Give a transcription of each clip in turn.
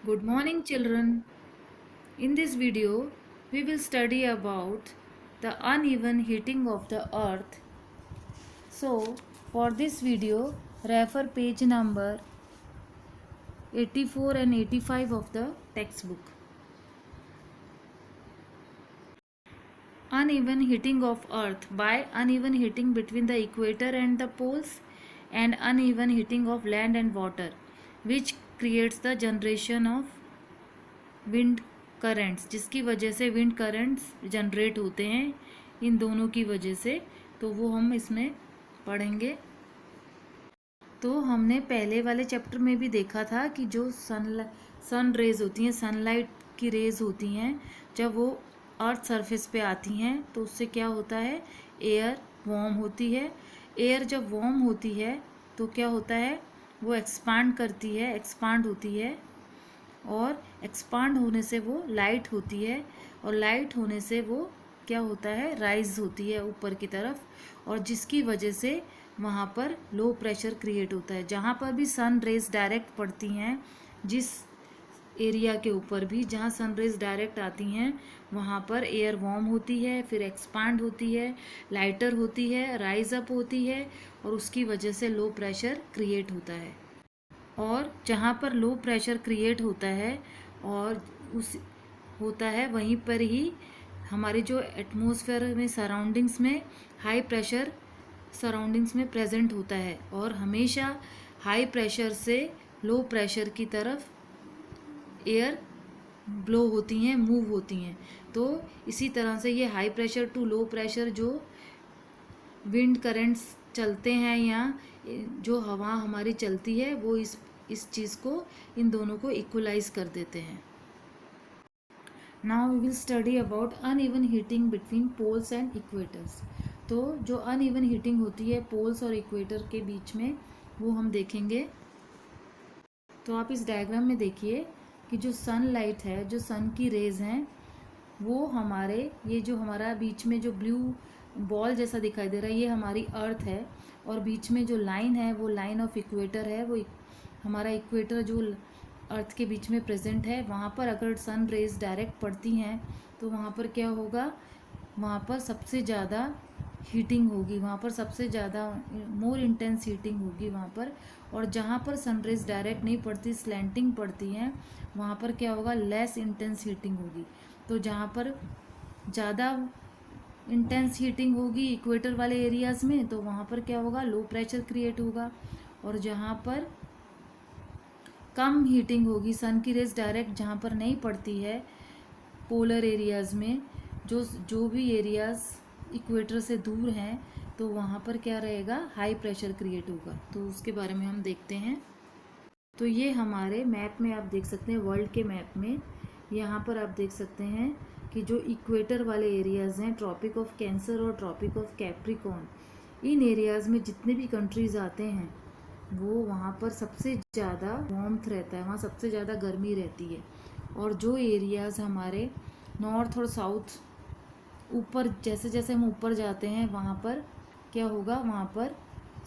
Good morning, children. In this video, we will study about the uneven heating of the earth. So, for this video, refer page number 84 and 85 of the textbook. Uneven heating of earth. By uneven heating between the equator and the poles, and uneven heating of land and water, which creates the generation of wind currents, जिसकी वजह से wind currents generate होते हैं इन दोनों की वजह से। तो वो हम इसमें पढ़ेंगे। तो हमने पहले वाले चैप्टर में भी देखा था कि जो सन रेज होती हैं, सनलाइट की रेज होती हैं, जब वो अर्थ सरफेस पे आती हैं तो उससे क्या होता है, एयर वार्म होती है। एयर जब वार्म होती है तो क्या होता है, वो एक्सपांड करती है, एक्सपांड होती है, और एक्सपांड होने से वो लाइट होती है, और लाइट होने से वो क्या होता है, राइज होती है ऊपर की तरफ, और जिसकी वजह से वहाँ पर लो प्रेशर क्रिएट होता है। जहाँ पर भी सन रेज डायरेक्ट पड़ती हैं, जिस एरिया के ऊपर भी जहाँ सन रेज डायरेक्ट आती हैं, वहाँ पर एयर वार्म होती है, फिर एक्सपांड होती है, लाइटर होती है, राइज अप होती है, और उसकी वजह से लो प्रेशर क्रिएट होता है। और जहाँ पर लो प्रेशर क्रिएट होता है और उस होता है, वहीं पर ही हमारे जो एटमॉस्फेयर में सराउंडिंग्स में हाई प्रेशर सराउंडिंग्स में प्रेजेंट होता है, और हमेशा हाई प्रेशर से लो प्रेशर की तरफ एयर ब्लो होती हैं, मूव होती हैं। तो इसी तरह से ये high pressure to low pressure जो विंड करंट्स चलते हैं, या जो हवा हमारी चलती है, वो इस चीज़ को, इन दोनों को इक्वलाइज कर देते हैं। Now we will study about uneven heating between poles and equators. तो जो अनइवन हीटिंग होती है पोल्स और इक्वेटर के बीच में, वो हम देखेंगे। तो आप इस डायग्राम में देखिए कि जो सनलाइट है, जो सन की रेज हैं, वो हमारे ये जो हमारा बीच में जो ब्लू बॉल जैसा दिखाई दे रहा है, ये हमारी अर्थ है, और बीच में जो लाइन है वो लाइन ऑफ इक्वेटर है। वो हमारा इक्वेटर जो अर्थ के बीच में प्रेजेंट है, वहाँ पर अगर सन रेज डायरेक्ट पड़ती हैं तो वहाँ पर क्या होगा, वहाँ पर सबसे ज़्यादा हीटिंग होगी, वहाँ पर सबसे ज़्यादा मोर इंटेंस हीटिंग होगी वहाँ पर। और जहाँ पर सनरेज डायरेक्ट नहीं पड़ती, स्लैंटिंग पड़ती हैं, वहाँ पर क्या होगा, लेस इंटेंस हीटिंग होगी। तो जहाँ पर ज़्यादा इंटेंस हीटिंग होगी इक्वेटर वाले एरियाज़ में, तो वहाँ पर क्या होगा, लो प्रेशर क्रिएट होगा। और जहाँ पर कम हीटिंग होगी, सन की रेज डायरेक्ट जहाँ पर नहीं पड़ती है, पोलर एरियाज़ में, जो भी एरियाज़ इक्वेटर से दूर हैं, तो वहाँ पर क्या रहेगा, हाई प्रेशर क्रिएट होगा। तो उसके बारे में हम देखते हैं। तो ये हमारे मैप में आप देख सकते हैं, वर्ल्ड के मैप में यहाँ पर आप देख सकते हैं कि जो इक्वेटर वाले एरियाज़ हैं, ट्रॉपिक ऑफ कैंसर और ट्रॉपिक ऑफ कैप्रिकॉर्न, इन एरियाज़ में जितने भी कंट्रीज़ आते हैं, वो वहाँ पर सबसे ज़्यादा वार्मथ रहता है, वहाँ सबसे ज़्यादा गर्मी रहती है। और जो एरियाज़ हमारे नॉर्थ और साउथ ऊपर, जैसे जैसे हम ऊपर जाते हैं, वहाँ पर क्या होगा, वहाँ पर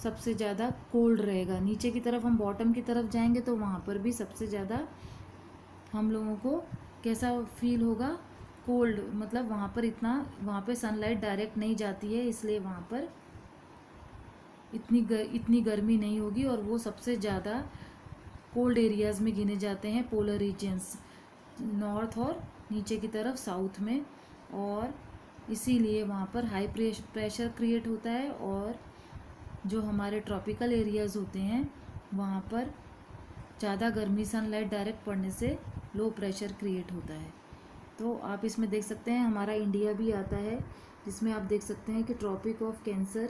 सबसे ज़्यादा कोल्ड रहेगा। नीचे की तरफ हम बॉटम की तरफ जाएंगे तो वहाँ पर भी सबसे ज़्यादा हम लोगों को कैसा फील होगा, कोल्ड, मतलब वहाँ पे सनलाइट डायरेक्ट नहीं जाती है, इसलिए वहाँ पर इतनी गर्मी नहीं होगी, और वो सबसे ज़्यादा कोल्ड एरियाज़ में गिने जाते हैं, पोलर रीजन्स, नॉर्थ और नीचे की तरफ साउथ में। और इसीलिए वहाँ पर हाई प्रेशर क्रिएट होता है, और जो हमारे ट्रॉपिकल एरियाज़ होते हैं, वहाँ पर ज़्यादा गर्मी सनलाइट डायरेक्ट पड़ने से लो प्रेशर क्रिएट होता है। तो आप इसमें देख सकते हैं हमारा इंडिया भी आता है, जिसमें आप देख सकते हैं कि ट्रॉपिक ऑफ कैंसर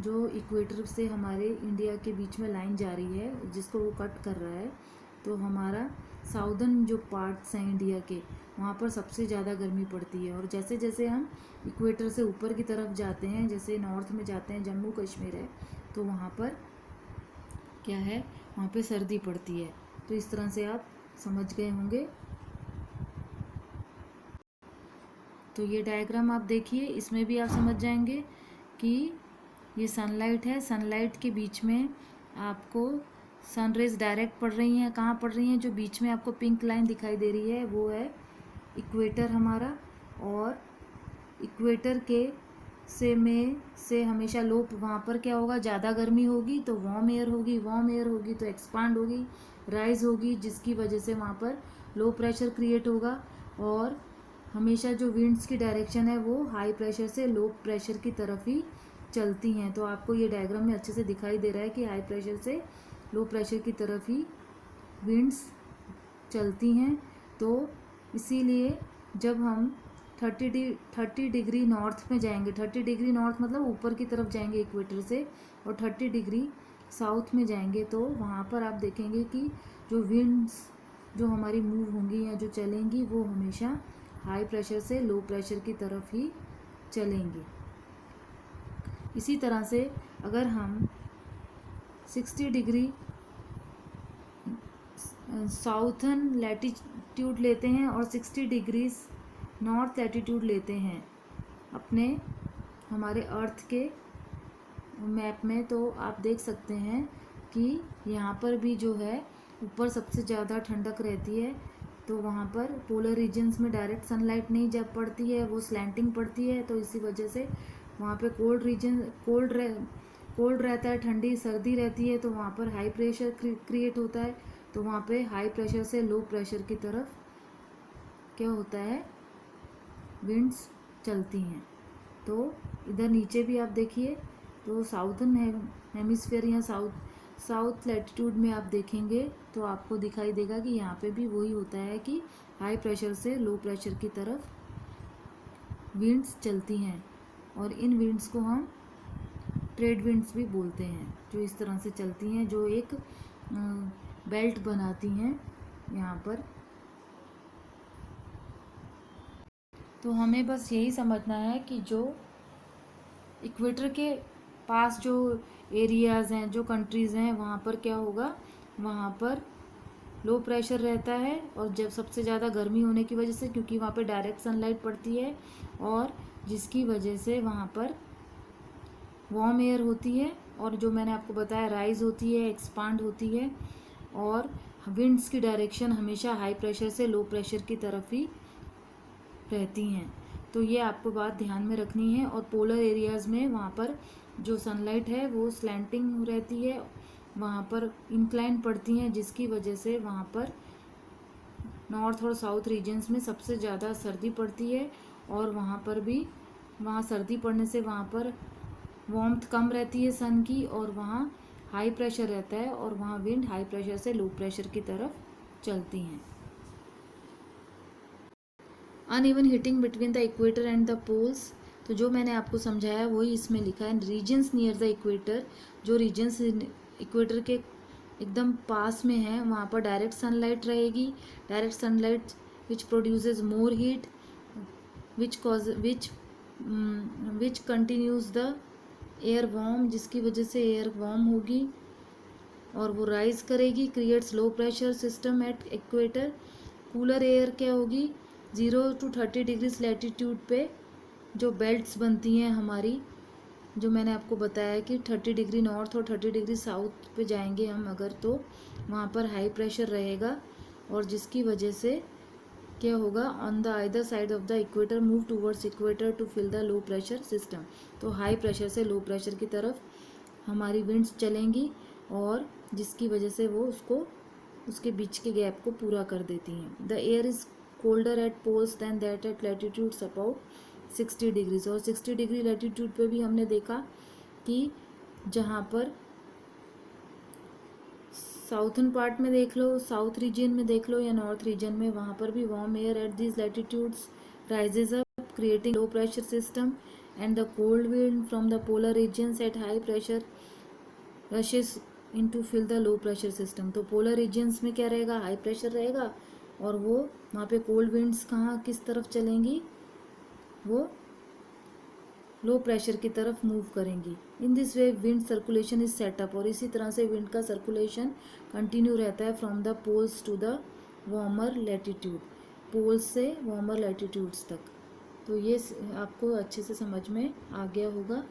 जो इक्वेटर से हमारे इंडिया के बीच में लाइन जा रही है, जिसको वो कट कर रहा है, तो हमारा साउदर्न जो पार्ट्स हैं इंडिया के, वहाँ पर सबसे ज़्यादा गर्मी पड़ती है। और जैसे जैसे हम इक्वेटर से ऊपर की तरफ जाते हैं, जैसे नॉर्थ में जाते हैं, जम्मू कश्मीर है, तो वहाँ पर क्या है, वहाँ पे सर्दी पड़ती है। तो इस तरह से आप समझ गए होंगे। तो ये डायग्राम आप देखिए, इसमें भी आप समझ जाएंगे कि ये सनलाइट है, सनलाइट के बीच में आपको सनरेज डायरेक्ट पड़ रही हैं, कहाँ पड़ रही हैं, जो बीच में आपको पिंक लाइन दिखाई दे रही है वो है इक्वेटर हमारा। और इक्वेटर के से हमेशा लो, वहाँ पर क्या होगा, ज़्यादा गर्मी होगी तो वार्म एयर होगी, वार्म एयर होगी तो एक्सपांड होगी, राइज होगी, जिसकी वजह से वहाँ पर लो प्रेशर क्रिएट होगा। और हमेशा जो विंड्स की डायरेक्शन है वो हाई प्रेशर से लो प्रेशर की तरफ ही चलती हैं। तो आपको ये डायग्राम में अच्छे से दिखाई दे रहा है कि हाई प्रेशर से लो प्रेशर की तरफ ही विंड्स चलती हैं। तो इसीलिए जब हम 30 डिग्री नॉर्थ में जाएंगे, 30 डिग्री नॉर्थ मतलब ऊपर की तरफ जाएंगे इक्वेटर से, और 30 डिग्री साउथ में जाएंगे तो वहाँ पर आप देखेंगे कि जो विंड्स जो हमारी मूव होंगी या जो चलेंगी वो हमेशा हाई प्रेशर से लो प्रेशर की तरफ ही चलेंगी। इसी तरह से अगर हम 60 डिग्री साउथर्न लैटिट्यूड लेते हैं और 60 डिग्री नॉर्थ लैटिट्यूड लेते हैं अपने हमारे अर्थ के मैप में, तो आप देख सकते हैं कि यहाँ पर भी जो है ऊपर सबसे ज़्यादा ठंडक रहती है। तो वहाँ पर पोलर रीजन्स में डायरेक्ट सनलाइट नहीं जब पड़ती है, वो स्लैंटिंग पड़ती है, तो इसी वजह से वहाँ पे कोल्ड रहता है, ठंडी सर्दी रहती है, तो वहाँ पर हाई प्रेशर क्रिएट होता है। तो वहाँ पे हाई प्रेशर से लो प्रेशर की तरफ क्या होता है, विंड्स चलती हैं। तो इधर नीचे भी आप देखिए, तो साउथर्न हेमिस्फीयर या साउथ लैटिट्यूड में आप देखेंगे तो आपको दिखाई देगा कि यहाँ पे भी वही होता है कि हाई प्रेशर से लो प्रेशर की तरफ विंड्स चलती हैं। और इन विंड्स को हम ट्रेड विंड्स भी बोलते हैं, जो इस तरह से चलती हैं, जो एक बेल्ट बनाती हैं यहाँ पर। तो हमें बस यही समझना है कि जो इक्वेटर के पास जो एरियाज़ हैं, जो कंट्रीज़ हैं, वहाँ पर क्या होगा, वहाँ पर लो प्रेशर रहता है। और जब सबसे ज़्यादा गर्मी होने की वजह से, क्योंकि वहाँ पे डायरेक्ट सनलाइट पड़ती है और जिसकी वजह से वहाँ पर वार्म एयर होती है, और जो मैंने आपको बताया राइज होती है, एक्सपांड होती है, और विंड्स की डायरेक्शन हमेशा हाई प्रेशर से लो प्रेशर की तरफ ही रहती हैं। तो ये आपको बात ध्यान में रखनी है। और पोलर एरियाज़ में वहाँ पर जो सनलाइट है वो स्लैंटिंग रहती है, वहाँ पर इंक्लाइन पड़ती हैं, जिसकी वजह से वहाँ पर नॉर्थ और साउथ रीजन्स में सबसे ज़्यादा सर्दी पड़ती है। और वहाँ पर भी वहाँ सर्दी पड़ने से वहाँ पर वार्मथ कम रहती है सन की, और वहाँ हाई प्रेशर रहता है, और वहाँ विंड हाई प्रेशर से लो प्रेशर की तरफ चलती हैं। Uneven heating between the equator and the poles, तो जो मैंने आपको समझाया वही इसमें लिखा है। रीजन्स नियर द इक्वेटर, जो रीजन्स इक्वेटर के एकदम पास में है वहाँ पर डायरेक्ट सनलाइट रहेगी, direct sunlight which produces more heat which continues the air warm, जिसकी वजह से एयर वार्म होगी और वो राइज करेगी, creates low pressure system at equator. Cooler air क्या होगी, 0 to 30 डिग्रीज लैटिट्यूड पे जो बेल्ट्स बनती हैं हमारी, जो मैंने आपको बताया कि 30 डिग्री नॉर्थ और 30 डिग्री साउथ पे जाएंगे हम अगर, तो वहाँ पर हाई प्रेशर रहेगा, और जिसकी वजह से क्या होगा, on the either side of the equator move towards equator to fill the low pressure system. तो हाई प्रेशर से लो प्रेशर की तरफ हमारी विंड्स चलेंगी, और जिसकी वजह से वो उसके बीच के गैप को पूरा कर देती हैं। The air is colder at poles than that at latitudes about 60 degrees. और 60 डिग्री लैटिट्यूड पे भी हमने देखा कि जहाँ पर साउथर्न पार्ट में देख लो, साउथ रीजन में देख लो या नॉर्थ रीजन में, वहाँ पर भी warm air at these latitudes rises up creating low pressure system, and the cold wind from the polar regions at high pressure rushes in to fill the low pressure system. तो polar regions में क्या रहेगा, high pressure रहेगा, और वो वहाँ पे cold winds कहाँ किस तरफ चलेंगी, वो लो प्रेशर की तरफ मूव करेंगी। In this way wind circulation is setup, और इसी तरह से विंड का सर्कुलेशन कंटिन्यू रहता है from the poles to the warmer latitude, poles से वार्मर लैटिट्यूड्स तक। तो ये आपको अच्छे से समझ में आ गया होगा।